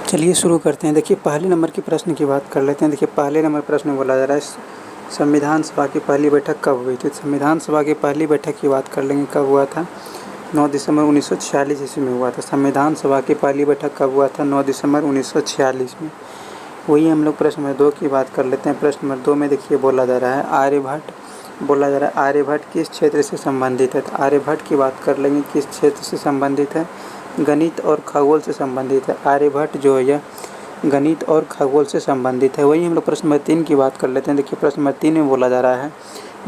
चलिए शुरू करते हैं। देखिए पहले नंबर के प्रश्न की बात कर लेते हैं। देखिए पहले नंबर प्रश्न बोला जा रहा है संविधान सभा की पहली बैठक कब हुई थी। संविधान सभा की पहली बैठक की बात कर लेंगे, कब हुआ था। 9 दिसंबर 1946 ईस्वी में हुआ था। संविधान सभा की पहली बैठक कब हुआ था। 9 दिसंबर 1946 में। वही हम लोग प्रश्न नंबर 2 की बात कर लेते हैं। प्रश्न नंबर 2 में देखिए बोला जा रहा है आर्यभट्ट, बोला जा रहा है आर्यभट्ट किस क्षेत्र से संबंधित है। तो आर्यभट्ट की बात कर लेंगे, किस क्षेत्र से संबंधित है। गणित और खगोल से संबंधित है। आर्यभट्ट जो है यह गणित और खगोल से संबंधित है। वही हम लोग प्रश्न नंबर 3 की बात कर लेते हैं। देखिए प्रश्न नंबर 3 में बोला जा रहा है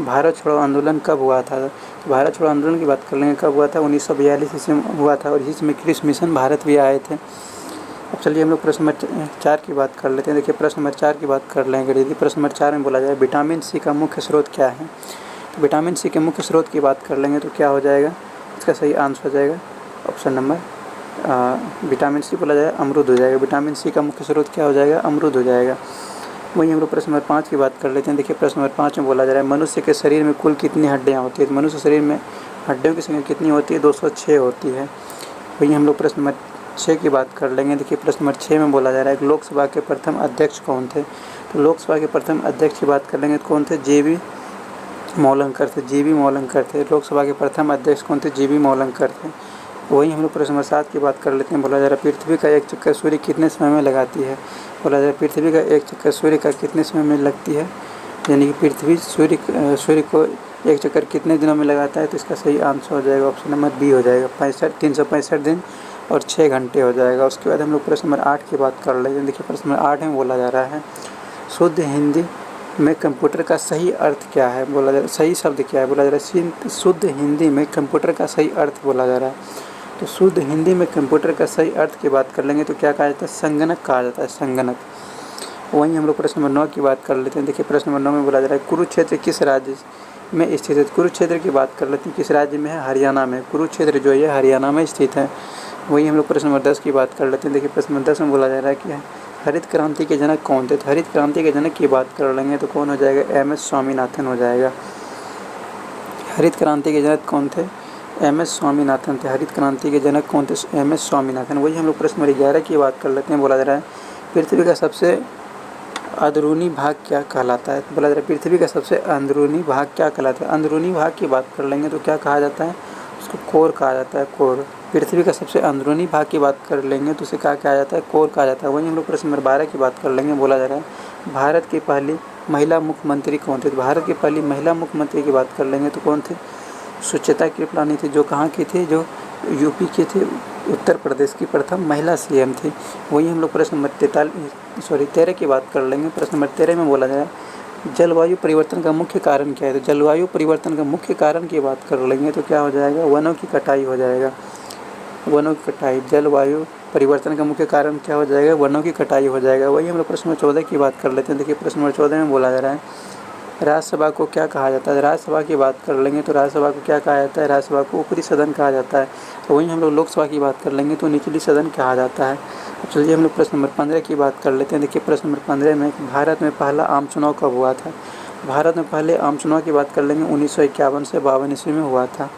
भारत छोड़ो आंदोलन कब हुआ था। तो भारत छोड़ो आंदोलन की बात कर लेंगे, कब हुआ था। 1942 ईस्वी में हुआ था और इसमें क्रिस मिशन भारत भी आए थे। अब चलिए हम लोग प्रश्न नंबर 4 की बात कर लेते हैं। देखिए प्रश्न नंबर 4 की बात कर लेंगे। यदि प्रश्न नंबर 4 में बोला जाए विटामिन सी का मुख्य स्रोत क्या है। तो विटामिन सी के मुख्य स्रोत की बात कर लेंगे तो क्या हो जाएगा, इसका सही आंसर हो जाएगा ऑप्शन नंबर विटामिन सी बोला जाए अमरूद हो जाएगा। विटामिन सी का मुख्य स्रोत क्या हो जाएगा, अमरूद हो जाएगा। वहीं हम लोग प्रश्न नंबर 5 की बात कर लेते हैं। देखिए प्रश्न नंबर 5 में बोला जा रहा है मनुष्य के शरीर में कुल कितनी हड्डियाँ होती है। तो मनुष्य शरीर में हड्डियों की संख्या कितनी होती है, 206 होती है। वहीं हम लोग प्रश्न नंबर 6 की बात कर लेंगे। देखिए प्रश्न नंबर 6 में बोला जा रहा है लोकसभा के प्रथम अध्यक्ष कौन थे। तो लोकसभा के प्रथम अध्यक्ष की बात कर लेंगे तो कौन थे, जे.बी. मौलंकर थे। जी.बी. मौलंकर थे। लोकसभा के प्रथम अध्यक्ष कौन थे, जी.बी. मौलंकर थे। वहीं हम लोग प्रश्न नंबर 7 की बात कर लेते हैं। बोला जा रहा है पृथ्वी का एक चक्कर सूर्य कितने समय में लगाती है। बोला जा रहा है पृथ्वी का एक चक्कर सूर्य का कितने समय में लगती है, यानी कि पृथ्वी सूर्य को एक चक्कर कितने दिनों में लगाता है। तो इसका सही आंसर हो जाएगा ऑप्शन नंबर बी हो जाएगा 365 दिन और 6 घंटे हो जाएगा। उसके बाद हम लोग प्रश्न नंबर 8 की बात कर लेते हैं। देखिए प्रश्न नंबर 8 में बोला जा रहा है शुद्ध हिंदी में कंप्यूटर का सही अर्थ क्या है। बोला जा रहा है सही शब्द क्या है। बोला जा रहा है शुद्ध हिंदी में कंप्यूटर का सही अर्थ बोला जा रहा है। तो शुद्ध हिंदी में कंप्यूटर का सही अर्थ की बात कर लेंगे तो क्या कहा जाता है, संगणक कहा जाता है, संगणक। वहीं हम लोग प्रश्न नंबर 9 की बात कर लेते हैं। देखिए प्रश्न नंबर 9 में बोला जा रहा है कुरुक्षेत्र किस राज्य में स्थित है। कुरुक्षेत्र की बात कर लेते हैं, किस राज्य में है, हरियाणा में। कुरुक्षेत्र जो है हरियाणा में स्थित है। वहीं हम लोग प्रश्न नंबर 10 की बात कर लेते हैं। देखिए प्रश्न नंबर 10 में बोला जा रहा है कि हरित क्रांति के जनक कौन थे। तो हरित क्रांति के जनक की बात कर लेंगे तो कौन हो जाएगा, एम.एस. स्वामीनाथन हो जाएगा। हरित क्रांति के जनक कौन थे, एम.एस. स्वामीनाथन थे। हरित क्रांति के जनक कौन थे, एम.एस. स्वामीनाथन। वही हम लोग प्रश्न नंबर 11 की बात कर लेते हैं। बोला जा रहा है पृथ्वी का सबसे अंदरूनी भाग क्या कहलाता है। बोला जा रहा है पृथ्वी का सबसे अंदरूनी भाग क्या कहलाता है। अंदरूनी भाग की बात कर लेंगे तो क्या कहा जाता है, उसको कोर कहा जाता है, कोर। पृथ्वी का सबसे अंदरूनी भाग की बात कर लेंगे तो उसे क्या कहा जाता है, कोर कहा जाता है। वहीं हम लोग प्रश्न नंबर 12 की बात कर लेंगे। बोला जा रहा है भारत की पहली महिला मुख्यमंत्री कौन थे। भारत की पहली महिला मुख्यमंत्री की बात कर लेंगे तो कौन थे, सुचेता कृपलानी थी। जो कहाँ की थी, जो यूपी की थी, उत्तर प्रदेश की प्रथम महिला सीएम थी। वहीं हम लोग प्रश्न नंबर 13 की बात कर लेंगे। प्रश्न नंबर 13 में बोला जाए जलवायु परिवर्तन का मुख्य कारण क्या है। तो जलवायु परिवर्तन का मुख्य कारण की बात कर लेंगे तो क्या हो जाएगा, वनों की कटाई हो जाएगा, वनों की कटाई। जलवायु परिवर्तन का मुख्य कारण क्या हो जाएगा, वनों की कटाई हो जाएगा। वही हम लोग प्रश्न नंबर 14 की बात कर लेते हैं। देखिए प्रश्न नंबर 14 में बोला जा रहा है राज्यसभा को क्या कहा जाता है। राज्यसभा की बात कर लेंगे तो राज्यसभा को क्या कहा जाता है, राज्यसभा को ऊपरी सदन कहा जाता है। तो वहीं हम लोग लोकसभा की बात कर लेंगे तो निचली सदन कहा जाता है। अब चलिए हम लोग प्रश्न नंबर 15 की बात कर लेते हैं। देखिए प्रश्न नंबर 15 में भारत में पहला आम चुनाव कब हुआ था। भारत में पहले आम चुनाव की बात कर लेंगे 1951 से 52 ईस्वी में हुआ था।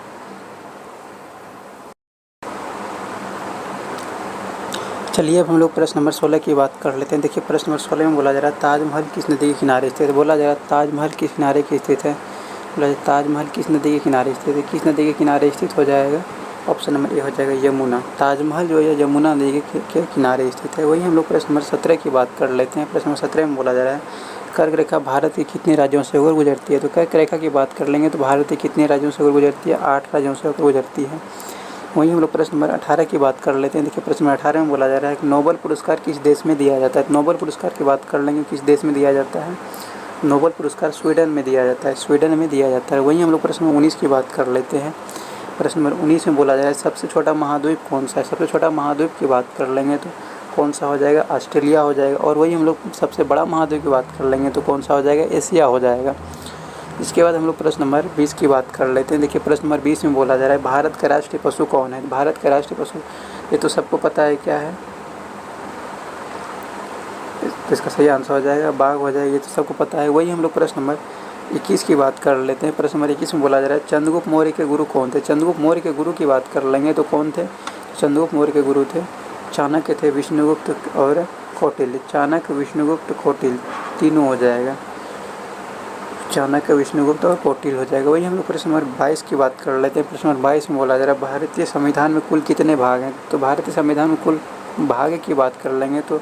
चलिए अब हम लोग प्रश्न नंबर 16 की बात कर लेते हैं। देखिए प्रश्न नंबर 16 में बोला जा रहा है ताजमहल किस नदी के किनारे स्थित है। बोला जा रहा है ताजमहल किस किनारे की स्थित है। बोला जाए ताजमहल किस नदी के किनारे स्थित है। किस नदी के किनारे स्थित हो जाएगा, ऑप्शन नंबर ए हो जाएगा यमुना। ताजमहल जो है यमुना नदी के किनारे स्थित है। वही हम लोग प्रश्न नंबर 17 की बात कर लेते हैं। प्रश्न नंबर 17 में बोला जा रहा है कर्क रेखा भारत के कितने राज्यों से होकर गुजरती है। तो कर्क रेखा की बात कर लेंगे तो भारत के कितने राज्यों से होकर गुजरती है, 8 राज्यों से होकर गुजरती है। वहीं हम लोग प्रश्न नंबर 18 की बात कर लेते हैं। देखिए प्रश्न नंबर 18 में बोला जा रहा है कि नोबेल पुरस्कार किस देश में दिया जाता है। तो नोबेल पुरस्कार की बात कर लेंगे, किस देश में दिया जाता है, नोबेल पुरस्कार स्वीडन में दिया जाता है, स्वीडन में दिया जाता है। वहीं हम लोग प्रश्न नंबर 19 की बात कर लेते हैं। प्रश्न नंबर 19 में बोला जा रहा है सबसे छोटा महाद्वीप कौन सा है। सबसे छोटा महाद्वीप की बात कर लेंगे तो कौन सा हो जाएगा, ऑस्ट्रेलिया हो जाएगा। और वही हम लोग सबसे बड़ा महाद्वीप की बात कर लेंगे तो कौन सा हो जाएगा, एशिया हो जाएगा। इसके बाद हम लोग प्रश्न नंबर 20 की बात कर लेते हैं। देखिए प्रश्न नंबर 20 में बोला जा रहा है भारत का राष्ट्रीय पशु कौन है। भारत का राष्ट्रीय पशु ये तो सबको पता है क्या है, तो इसका सही आंसर हो जाएगा बाघ हो जाएगा, ये तो सबको पता है। वही हम लोग प्रश्न नंबर 21 की बात कर लेते हैं। प्रश्न नंबर 21 में बोला जा रहा है चंद्रगुप्त मौर्य के गुरु कौन थे। चंद्रगुप्त मौर्य के गुरु की बात कर लेंगे तो कौन थे, चंद्रगुप्त मौर्य के गुरु थे चाणक्य थे, विष्णुगुप्त और कौटिल्य। चाणक्य, विष्णुगुप्त, कौटिल्य तीनों हो जाएगा। चाणक्य, विष्णुगुप्त और कौटिल्य हो जाएगा। वही हम लोग प्रश्न नंबर 22 की बात कर लेते हैं। प्रश्न नंबर 22 में बोला जा रहा है भारतीय संविधान में कुल कितने भाग हैं। तो भारतीय संविधान में कुल भाग की बात कर लेंगे तो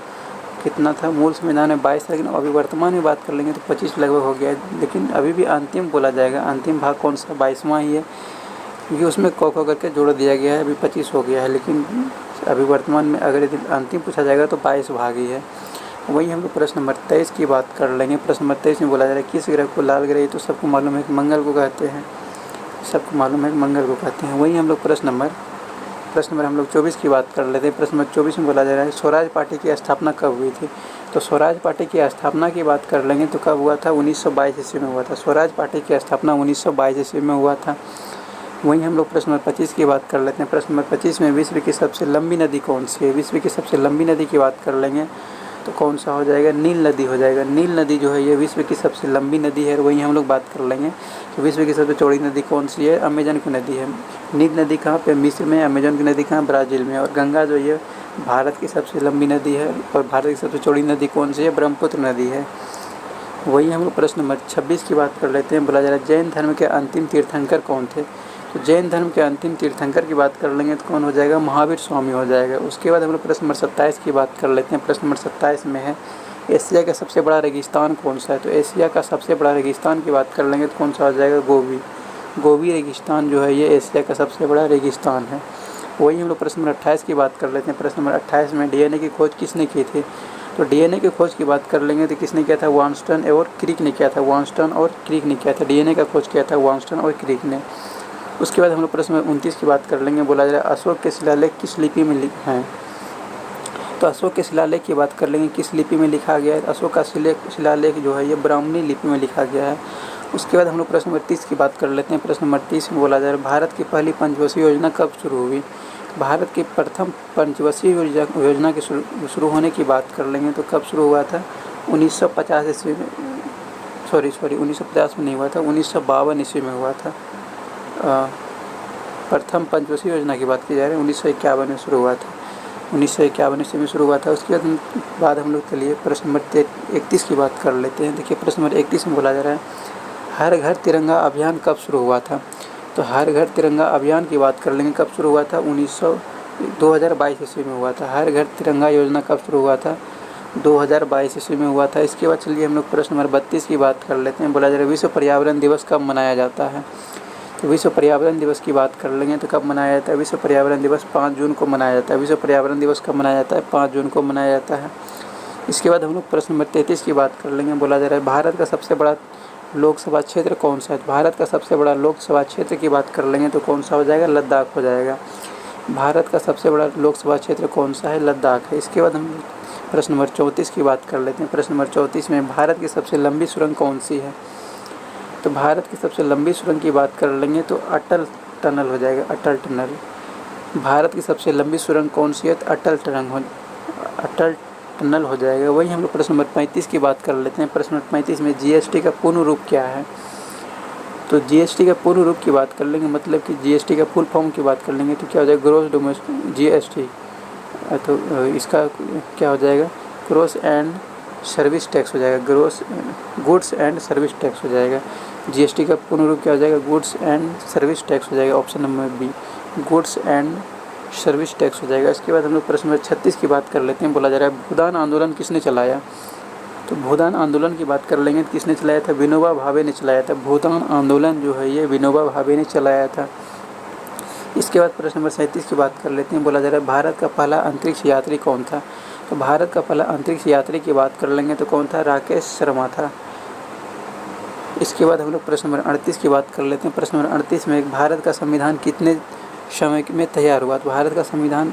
कितना था, मूल संविधान में 22 था, लेकिन अभी वर्तमान में बात कर लेंगे तो 25 लगभग हो गया है। लेकिन अभी भी अंतिम बोला जाएगा, अंतिम भाग कौन सा, 22वां ही है, क्योंकि उसमें क करके जोड़ दिया गया है। अभी 25 हो गया है, लेकिन अभी वर्तमान में अगर अंतिम पूछा जाएगा तो 22 भाग ही है। वही हम लोग प्रश्न नंबर 23 की बात कर लेंगे। प्रश्न नंबर 23 में बोला जा रहा है किस ग्रह को लाल ग्रह, तो सबको मालूम है कि मंगल को कहते हैं, सबको मालूम है कि मंगल को कहते हैं। वही हम लोग प्रश्न नंबर हम लोग 24 की बात कर लेते हैं। प्रश्न नंबर 24 में बोला जा रहा है स्वराज पार्टी की स्थापना कब हुई थी। तो स्वराज पार्टी की स्थापना की बात कर लेंगे तो कब हुआ था, 1922 ईस्वी में हुआ था। स्वराज पार्टी की स्थापना 1922 ईस्वी में हुआ था। वहीं हम लोग प्रश्न नंबर 25 की बात कर लेते हैं। प्रश्न नंबर 25 में विश्व की सबसे लंबी नदी कौन सी है। विश्व की सबसे लंबी नदी की बात कर लेंगे तो कौन सा हो जाएगा, नील नदी हो जाएगा। नील नदी जो है ये विश्व की सबसे लंबी नदी है। वहीं हम लोग बात कर लेंगे कि विश्व की सबसे चौड़ी नदी कौन सी है, अमेजन की नदी है। नील नदी कहाँ पे, मिस्र में। अमेजन की नदी कहाँ, ब्राज़ील में। और गंगा जो ये भारत की सबसे लंबी नदी है। और भारत की सबसे चौड़ी नदी कौन सी है, ब्रह्मपुत्र नदी है। वही हम लोग प्रश्न नंबर 26 की बात कर लेते हैं। बोला जा रहा है जैन धर्म के अंतिम तीर्थंकर कौन थे। तो जैन धर्म के अंतिम तीर्थंकर की बात कर लेंगे तो कौन हो जाएगा, महावीर स्वामी हो जाएगा। उसके बाद हम लोग प्रश्न नंबर 27 की बात कर लेते हैं। प्रश्न नंबर 27 में है एशिया का सबसे बड़ा रेगिस्तान कौन सा है। तो एशिया का सबसे बड़ा रेगिस्तान की बात कर लेंगे तो कौन सा हो जाएगा, गोबी रेगिस्तान जो है ये एशिया का सबसे बड़ा रेगिस्तान है। वही हम लोग प्रश्न नंबर 28 की बात कर लेते हैं। प्रश्न नंबर 28 में डीएनए की खोज किसने की थी। तो डीएनए की खोज की बात कर लेंगे तो किसने किया था, वार्नस्टन और क्रिक ने किया था। वार्नस्टन और क्रिक ने किया था, डीएनए का खोज किया था वार्नस्टन और क्रिक ने। उसके बाद हम लोग प्रश्न 29 की बात कर लेंगे। बोला जा रहा है अशोक के शिलालेख किस लिपि में लिखे हैं। तो अशोक के शिलालेख की बात कर लेंगे किस लिपि में लिखा गया है। अशोक का शिलालेख जो है ये ब्राह्मणी लिपि में लिखा गया है। उसके बाद हम लोग प्रश्न नंबर 30 की बात कर लेते हैं। प्रश्न नंबर 30 में बोला जा रहा है भारत की पहली पंचवर्षीय योजना कब शुरू हुई। भारत की प्रथम पंचवर्षीय योजना के शुरू होने की बात कर लेंगे तो कब शुरू हुआ था, 1950 ईस्वी में। सॉरी 1950 में नहीं हुआ था, 1952 ईस्वी में हुआ था। प्रथम पंचवर्षीय योजना की बात की जा रही है, 1951 में शुरू हुआ था। 1951 ईस्वी में शुरू हुआ था। उसके बाद हम लोग चलिए प्रश्न नंबर 31 की बात कर लेते हैं। देखिए प्रश्न नंबर 31 में बोला जा रहा है हर घर तिरंगा अभियान कब शुरू हुआ था। तो हर घर तिरंगा अभियान की बात कर लेंगे कब शुरू हुआ था, 2022 ईस्वी में हुआ था। हर घर तिरंगा योजना कब शुरू हुआ था, 2022 ईस्वी में हुआ था। इसके बाद चलिए हम लोग प्रश्न नंबर 32 की बात कर लेते हैं। बोला जा रहा है विश्व पर्यावरण दिवस कब मनाया जाता है। तो विश्व पर्यावरण दिवस की बात कर लेंगे तो कब मनाया जाता है, विश्व पर्यावरण दिवस 5 जून को मनाया जाता है। विश्व पर्यावरण दिवस कब मनाया जाता है, 5 जून को मनाया जाता है। इसके बाद हम लोग प्रश्न नंबर 33 की बात कर लेंगे। बोला जा रहा है भारत का सबसे बड़ा लोकसभा क्षेत्र कौन सा है। भारत का सबसे बड़ा लोकसभा क्षेत्र की बात कर लेंगे तो कौन सा हो जाएगा, लद्दाख हो जाएगा। भारत का सबसे बड़ा लोकसभा क्षेत्र कौन सा है, लद्दाख है। इसके बाद हम प्रश्न नंबर 34 की बात कर लेते हैं। प्रश्न नंबर 34 में भारत की सबसे लंबी सुरंग कौन सी है। तो भारत की सबसे लंबी सुरंग की बात कर लेंगे तो अटल टनल हो जाएगा, अटल टनल। भारत की सबसे लंबी सुरंग कौन सी है, तो अटल टनल हो जाएगा। वही हम लोग प्रश्न नंबर 35 की बात कर लेते हैं। प्रश्न नंबर 35 में जीएसटी का पूर्ण रूप क्या है। तो जीएसटी का पूर्ण रूप की बात कर लेंगे, मतलब कि जीएसटी का फुल फॉर्म की बात कर लेंगे तो क्या हो जाएगा, ग्रॉस डोमेस्टिक जीएसटी। तो इसका क्या हो जाएगा, ग्रॉस एंड सर्विस टैक्स हो जाएगा, gross goods and service tax हो जाएगा। जीएसटी का पूर्ण रूप क्या हो जाएगा, गुड्स एंड सर्विस टैक्स हो जाएगा। Option number B, goods and service tax हो जाएगा। इसके बाद हम लोग प्रश्न नंबर 36 की बात कर लेते हैं। बोला जा रहा है भूदान आंदोलन किसने चलाया। तो भूदान आंदोलन की बात कर लेंगे तो किसने चलाया था, विनोबा भावे ने चलाया था। भूदान आंदोलन जो है ये विनोबा भावे ने चलाया था। इसके बाद प्रश्न नंबर 37 की बात कर लेते हैं। बोला जा रहा है भारत का पहला अंतरिक्ष यात्री कौन था। तो भारत का पहला अंतरिक्ष यात्री की बात कर लेंगे तो कौन था, राकेश शर्मा था। इसके बाद हम लोग प्रश्न नंबर 38 की बात कर लेते हैं। प्रश्न नंबर 38 में भारत का संविधान कितने समय में तैयार हुआ। तो भारत का संविधान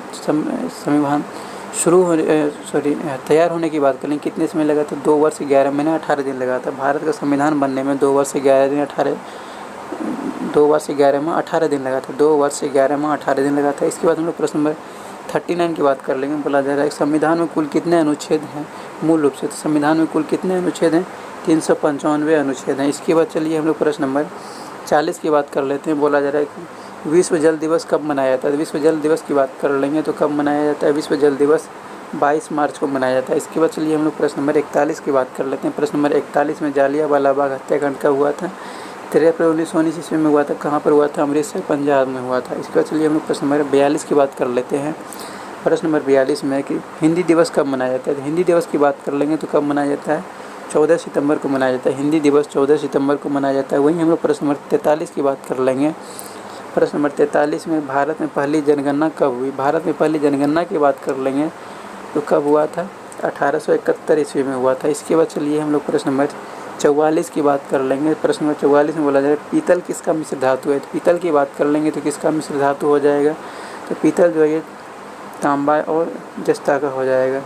तैयार होने की बात करें कितने समय लगा था, 2 वर्ष 11 महीने 18 दिन लगा था। भारत का संविधान बनने में 2 वर्ष 11 दिन 18 दिन लगा था। 2 वर्ष 11 माह 18 दिन लगा था। इसके बाद हम लोग प्रश्न नंबर 39 की बात कर लेंगे। बोला जा रहा है संविधान में कुल कितने अनुच्छेद हैं मूल रूप से। तो संविधान में कुल कितने अनुच्छेद हैं, 395 अनुच्छेद हैं। इसके बाद चलिए हम लोग प्रश्न नंबर 40 की बात कर लेते हैं। बोला जा रहा है कि विश्व जल दिवस कब मनाया जाता है? विश्व जल दिवस की बात कर लेंगे तो कब मनाया जाता है? विश्व जल दिवस 22 मार्च को मनाया जाता है। इसके बाद चलिए हम लोग प्रश्न नंबर 41 की बात कर लेते हैं। प्रश्न नंबर 41 में जालियांवाला बाग हत्याकांड कब हुआ था? 13 अप्रैल 1919 ईस्वी में हुआ था। कहाँ पर हुआ था? अमृतसर, पंजाब में हुआ था। इसके बाद चलिए हम लोग प्रश्न नंबर 42 की बात कर लेते हैं। प्रश्न नंबर 42 में है कि हिंदी दिवस कब मनाया जाता है? हिंदी दिवस की बात कर लेंगे तो कब मनाया जाता है? 14 सितंबर को मनाया जाता है। हिंदी दिवस 14 सितंबर को मनाया जाता है। वहीं हम लोग प्रश्न नंबर 43 की बात कर लेंगे। प्रश्न नंबर 43 में भारत में पहली जनगणना कब हुई? भारत में पहली जनगणना की बात कर लेंगे तो कब हुआ था? 1871 ईस्वी में हुआ था। इसके बाद चलिए हम लोग प्रश्न नंबर 44 की बात कर लेंगे। प्रश्न नंबर 44 में बोला जाएगा पीतल किसका मिश्र धातु है? तो पीतल की बात कर लेंगे तो किसका मिश्र धातु हो जाएगा? तो पीतल जो है ये तांबा और जस्ता का हो जाएगा।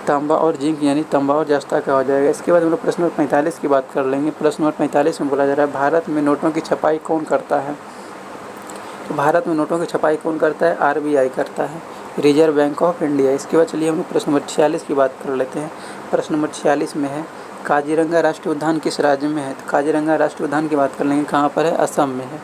तांबा और जिंक यानी तांबा और जस्ता का हो जाएगा। इसके बाद हम लोग प्रश्न नंबर 45 की बात कर लेंगे। प्रश्न नंबर 45 में बोला जा रहा है भारत में नोटों की छपाई कौन करता है? तो भारत में नोटों की छपाई कौन करता है? RBI करता है, रिजर्व बैंक ऑफ इंडिया। इसके बाद चलिए हम लोग प्रश्न नंबर 46 की बात कर लेते हैं। प्रश्न नंबर 46 में है काजीरंगा राष्ट्रीय उद्यान किस राज्य में है? तो काजीरंगा राष्ट्रीय उद्यान की बात कर लेंगे, कहाँ पर है? असम में है।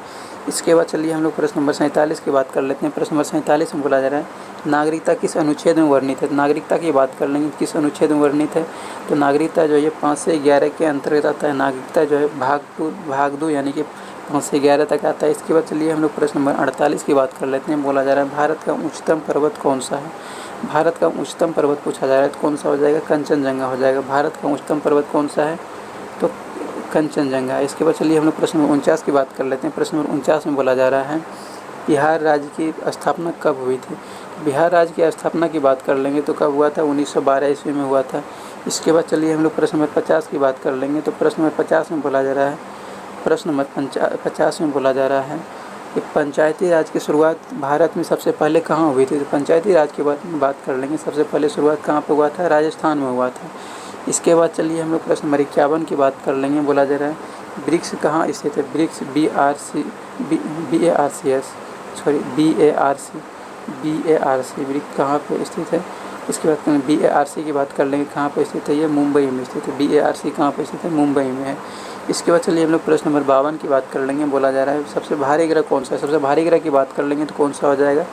इसके बाद चलिए हम लोग प्रश्न नंबर 47 की बात कर लेते हैं। प्रश्न नंबर 47 में बोला जा रहा है नागरिकता किस अनुच्छेद में वर्णित है? तो नागरिकता की बात कर लेंगे किस अनुच्छेद में वर्णित है? तो नागरिकता जो है 5 से 11 के अंतर्गत आता है। नागरिकता जो है भाग 2 यानी कि 5 से 11 तक आता है। इसके बाद चलिए हम लोग प्रश्न नंबर 48 की बात कर लेते हैं। बोला जा रहा है भारत का उच्चतम पर्वत कौन सा है? भारत का उच्चतम पर्वत पूछा जा रहा है तो कौन सा हो जाएगा? कंचनजंगा हो जाएगा। भारत का उच्चतम पर्वत कौन सा है? तो कंचनजंगा। इसके बाद चलिए हम लोग प्रश्न नंबर 49 की बात कर लेते हैं। प्रश्न नंबर 49 में बोला जा रहा है बिहार राज्य की स्थापना कब हुई थी? बिहार राज्य की स्थापना की बात कर लेंगे तो कब हुआ था? 1912 ईस्वी में हुआ था। इसके बाद चलिए हम लोग प्रश्न नंबर 50 की बात कर लेंगे। तो प्रश्न नंबर 50 में बोला जा रहा है प्रश्न नंबर 50 में बोला जा रहा है कि पंचायती राज की शुरुआत भारत में सबसे पहले कहाँ हुई थी? तो पंचायती राज की बात कर लेंगे। सबसे पहले शुरुआत कहाँ पर हुआ था? राजस्थान में हुआ था। इसके बाद चलिए हम लोग प्रश्न नंबर 51 की बात कर लेंगे। बोला जा रहा है ब्रिक्स कहाँ स्थित है? ब्रिक्स BARC ब्रिक्स कहाँ पर स्थित है? इसके बाद BARC की बात कर लेंगे, कहाँ पर स्थित है? ये मुंबई में स्थित है। BARC कहाँ पर स्थित है? मुंबई में है। इसके बाद चलिए हम लोग प्रश्न नंबर 52 की बात कर लेंगे। बोला जा रहा है सबसे भारी ग्रह कौन सा है? सबसे भारी ग्रह की बात कर लेंगे तो कौन सा हो जाएगा?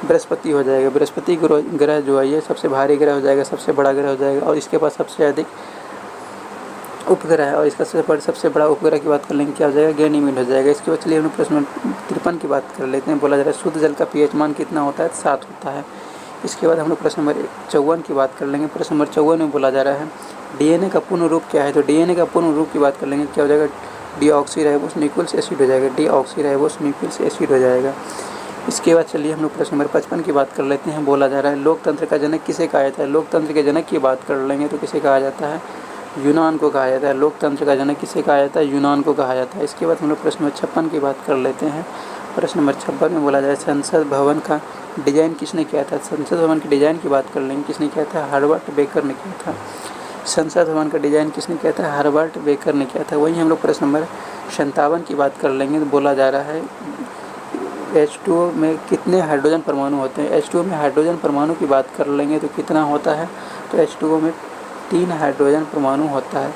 बृहस्पति हो जाएगा। बृहस्पति ग्रह जो है ये सबसे भारी ग्रह हो जाएगा, सबसे बड़ा ग्रह हो जाएगा और इसके पास सबसे अधिक उपग्रह है। और इसका सबसे बड़ा उपग्रह की बात कर लेंगे, क्या हो जाएगा? गैनीमेड हो जाएगा। इसके बाद चलिए हम लोग प्रश्न नंबर 53 की बात कर लेते हैं। बोला जा रहा है शुद्ध जल का pH मान कितना होता है? 7 होता है। इसके बाद हम लोग प्रश्न नंबर 54 की बात कर लेंगे। प्रश्न नंबर 54 में बोला जा रहा है DNA का पूर्ण रूप क्या है? तो DNA का पूर्ण रूप की बात कर लेंगे, क्या हो जाएगा? डीऑक्सीराइबोस न्यूक्लिक एसिड हो जाएगा। डीऑक्सीराइबोस न्यूक्लिक एसिड हो जाएगा। इसके बाद चलिए हम लोग प्रश्न नंबर 55 की बात कर लेते हैं। बोला जा रहा है लोकतंत्र का जनक किसे कहा जाता है? लोकतंत्र के जनक की बात कर लेंगे तो किसे कहा जाता है? यूनान को कहा जाता है। लोकतंत्र का जनक किसे कहा जाता है? यूनान को कहा जाता है। इसके बाद हम लोग प्रश्न नंबर 56 की बात कर लेते हैं। प्रश्न नंबर 56 में बोला जाए संसद भवन का डिज़ाइन किसने किया था? संसद भवन के डिज़ाइन की बात कर लेंगे, किसने किया था? हर्बर्ट बेकर ने किया था। संसद भवन का डिज़ाइन किसने किया था? हर्बर्ट बेकर ने किया था। वहीं हम लोग प्रश्न नंबर 57 की बात कर लेंगे तो बोला जा रहा है H2O में कितने हाइड्रोजन परमाणु होते हैं? H2O में हाइड्रोजन परमाणु की बात कर लेंगे तो कितना होता है? तो H2O में 3 हाइड्रोजन परमाणु होता है।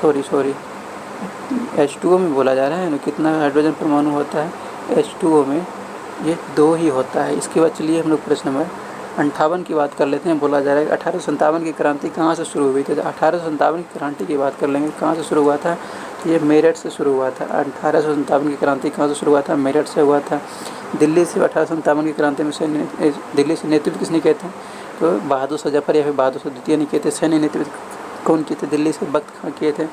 सॉरी H2O में बोला जा रहा है ना कितना हाइड्रोजन परमाणु होता है? H2O में ये 2 ही होता है। इसके बाद चलिए हम लोग प्रश्न नंबर 58 की बात कर लेते हैं। बोला जा रहा है 1857 की क्रांति कहाँ से शुरू हुई थी? तो 1857 की क्रांति की बात कर लेंगे, कहाँ से शुरू हुआ था? तो ये मेरठ से शुरू हुआ था। 1857 की क्रांति कहाँ से शुरू हुआ था? मेरठ से हुआ था। दिल्ली से 1857 की क्रांति में दिल्ली से नेतृत्व किसने किए थे? तो बहादुर शाह जफर या फिर बहादुर शाह द्वितीय ने किए थे। सैन्य नेतृत्व कौन किए थे? दिल्ली से बख्त खां किए थे।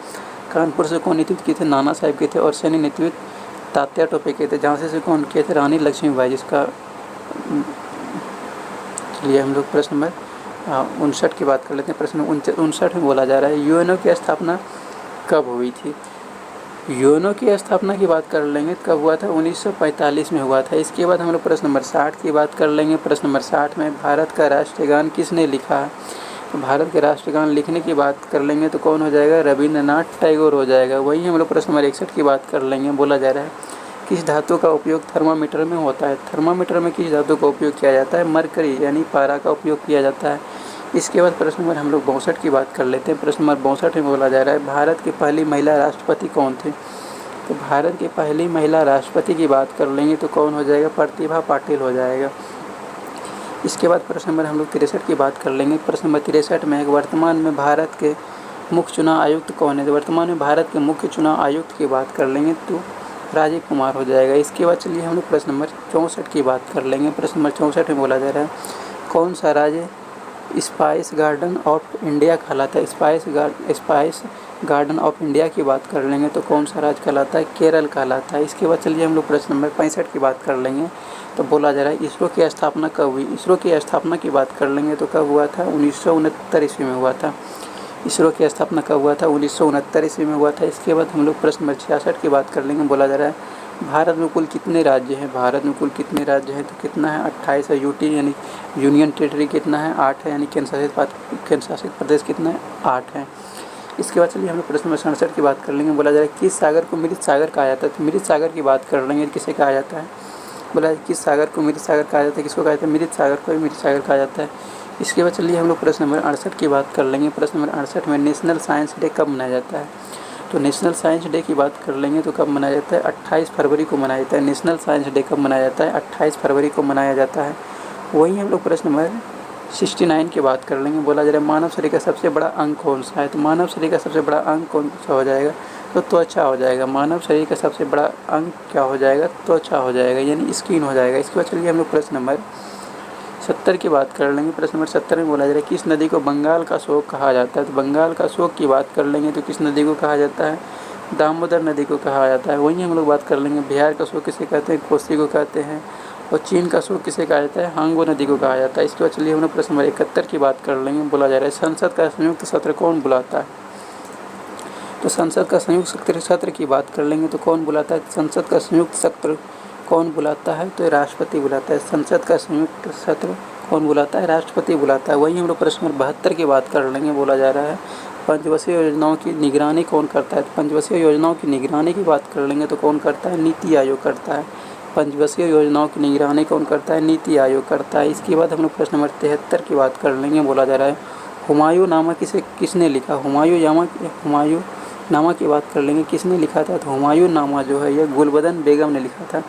कानपुर से कौन नेतृत्व किए थे? नाना साहब किए थे। और सैन्य नेतृत्व तात्या टोपे किए थे। झांसी से कौन किए थे? रानी लक्ष्मीबाई। जिसका चलिए हम लोग प्रश्न नंबर 59 की बात कर लेते हैं। प्रश्न 59 में बोला जा रहा है यूएनओ की स्थापना कब हुई थी? यूएनओ की स्थापना की बात कर लेंगे कब हुआ था? 1945 में हुआ था। इसके बाद हम लोग प्रश्न नंबर 60 की बात कर लेंगे। प्रश्न नंबर 60 में भारत का राष्ट्रगान किसने लिखा है? तो भारत के राष्ट्रगान लिखने की बात कर लेंगे तो कौन हो जाएगा? रविंद्रनाथ टैगोर हो जाएगा। वहीं हम लोग प्रश्न नंबर 61 की बात कर लेंगे। बोला जा रहा है किस धातु का उपयोग थर्मामीटर में होता है? थर्मामीटर में किस धातु का उपयोग किया जाता है? मरकरी यानी पारा का उपयोग किया जाता है। इसके बाद प्रश्न नंबर हम लोग 62 की बात कर लेते हैं। प्रश्न नंबर 62 में बोला जा रहा है भारत की पहली महिला राष्ट्रपति कौन थे? तो भारत की पहली महिला राष्ट्रपति की बात कर लेंगे तो कौन हो जाएगा, प्रतिभा पाटिल हो जाएगा। इसके बाद प्रश्न नंबर हम लोग 63 की बात कर लेंगे। प्रश्न नंबर 63 में वर्तमान में भारत के मुख्य चुनाव आयुक्त कौन है। तो वर्तमान में भारत के मुख्य चुनाव आयुक्त की बात कर लेंगे तो राजीव कुमार हो जाएगा। इसके बाद चलिए हम लोग प्रश्न नंबर 64 की बात कर लेंगे। प्रश्न नंबर 64 में बोला जा रहा है कौन सा राज्य स्पाइस गार्डन ऑफ इंडिया कहलाता है। स्पाइस गार्डन ऑफ इंडिया की बात कर लेंगे तो कौन सा राज्य कहलाता है, केरल कहलाता है। इसके बाद चलिए हम लोग प्रश्न नंबर 65 की बात कर लेंगे। तो बोला जा रहा है इसरो की स्थापना कब हुई। इसरो की स्थापना की बात कर लेंगे तो कब हुआ था, 1969 ईस्वी में हुआ था। इसरो की स्थापना कब हुआ था, 1969 ईस्वी में हुआ था। इसके बाद हम लोग प्रश्न नंबर 66 की बात कर लेंगे। बोला जा रहा है भारत में कुल कितने राज्य हैं। भारत में कुल कितने राज्य हैं तो कितना है, 28 है। यूटी यानी यूनियन टेरिटरी कितना है, 8 है। यानी केंद्र शासित प्रदेश कितना है, 8 है। इसके बाद चलिए हम लोग प्रश्न नंबर 67 की बात कर लेंगे। बोला जा रहा है किस सागर को मृत सागर कहा जाता है। तो मृत सागर की बात कर लेंगे, किसे कहा जाता है। बोला किस सागर को मृत सागर कहा जाता है, किसको कहा जाता है, मृत सागर को मृत सागर कहा जाता है। इसके बाद चलिए हम लोग प्रश्न नंबर 68 की बात कर लेंगे। प्रश्न नंबर 68 में नेशनल साइंस डे कब मनाया जाता है। तो नेशनल साइंस डे की बात कर लेंगे तो कब मनाया जाता है, 28 फरवरी को मनाया जाता है। नेशनल साइंस डे कब मनाया जाता है, 28 फरवरी को मनाया जाता है। वहीं हम लोग प्रश्न नंबर 69 की बात कर लेंगे। बोला जा रहा है मानव शरीर का सबसे बड़ा अंग कौन सा है। तो मानव शरीर का सबसे बड़ा अंग कौन सा हो जाएगा, तो त्वचा हो जाएगा। मानव शरीर का सबसे बड़ा अंग क्या हो जाएगा, त्वचा हो जाएगा, यानी स्किन हो जाएगा। इसके बाद चलिए हम लोग प्रश्न नंबर 70 की बात कर लेंगे। प्रश्न नंबर 70 में बोला जा रहा है किस नदी को बंगाल का शोक कहा जाता है। तो बंगाल का शोक की बात कर लेंगे तो किस नदी को कहा जाता है, दामोदर नदी को कहा जाता है। वहीं हम लोग बात कर लेंगे बिहार का शोक किसे कहते हैं, कोसी को कहते हैं। और चीन का शोक किसे कहा जाता है, हांगो नदी को कहा जाता है। इसके बाद चलिए हम लोग प्रश्न नंबर 71 की बात कर लेंगे। बोला जा रहा है संसद का संयुक्त सत्र कौन बुलाता है। तो संसद का संयुक्त सत्र की बात कर लेंगे तो कौन बुलाता है, संसद का संयुक्त सत्र कौन बुलाता है, तो राष्ट्रपति बुलाता है। संसद का संयुक्त सत्र कौन बुलाता है, राष्ट्रपति बुलाता है। वहीं हम लोग प्रश्न नंबर 72 की बात कर लेंगे। बोला जा रहा है पंचवर्षीय योजनाओं की निगरानी कौन करता है। पंचवर्षीय योजनाओं की निगरानी की बात कर लेंगे तो कौन करता है, नीति आयोग करता है। पंचवर्षीय योजनाओं की निगरानी कौन करता है, नीति आयोग करता है। इसके बाद हम लोग प्रश्न नंबर 73 की बात कर लेंगे। बोला जा रहा है हुमायूं नामा किसने लिखा। हुमायूं नामा की बात कर लेंगे, किसने लिखा था। तो हुमायूं नामा जो है यह गुलबदन बेगम ने लिखा था।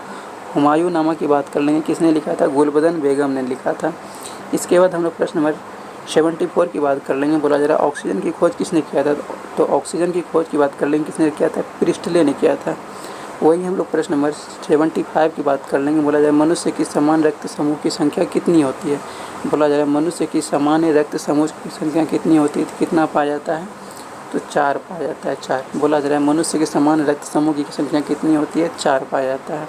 हुमायूं नामा की बात कर लेंगे, किसने लिखा था, गुलबदन बेगम ने लिखा था। इसके बाद हम लोग प्रश्न नंबर 74 की बात कर लेंगे। बोला जा रहा है ऑक्सीजन की खोज किसने किया था। तो ऑक्सीजन की खोज की बात कर लेंगे, किसने किया था, प्रिस्टले ने किया था। वही हम लोग प्रश्न नंबर 75 की बात कर लेंगे। बोला जाए मनुष्य की समान रक्त समूह की संख्या कितनी होती है। बोला जा रहा है मनुष्य की सामान्य रक्त समूह की संख्या कितनी होती है, तो कितना पाया जाता है, तो 4 पाया जाता है, 4। बोला जा रहा है मनुष्य के समान रक्त समूह की संख्या कितनी होती है, 4 पाया जाता है।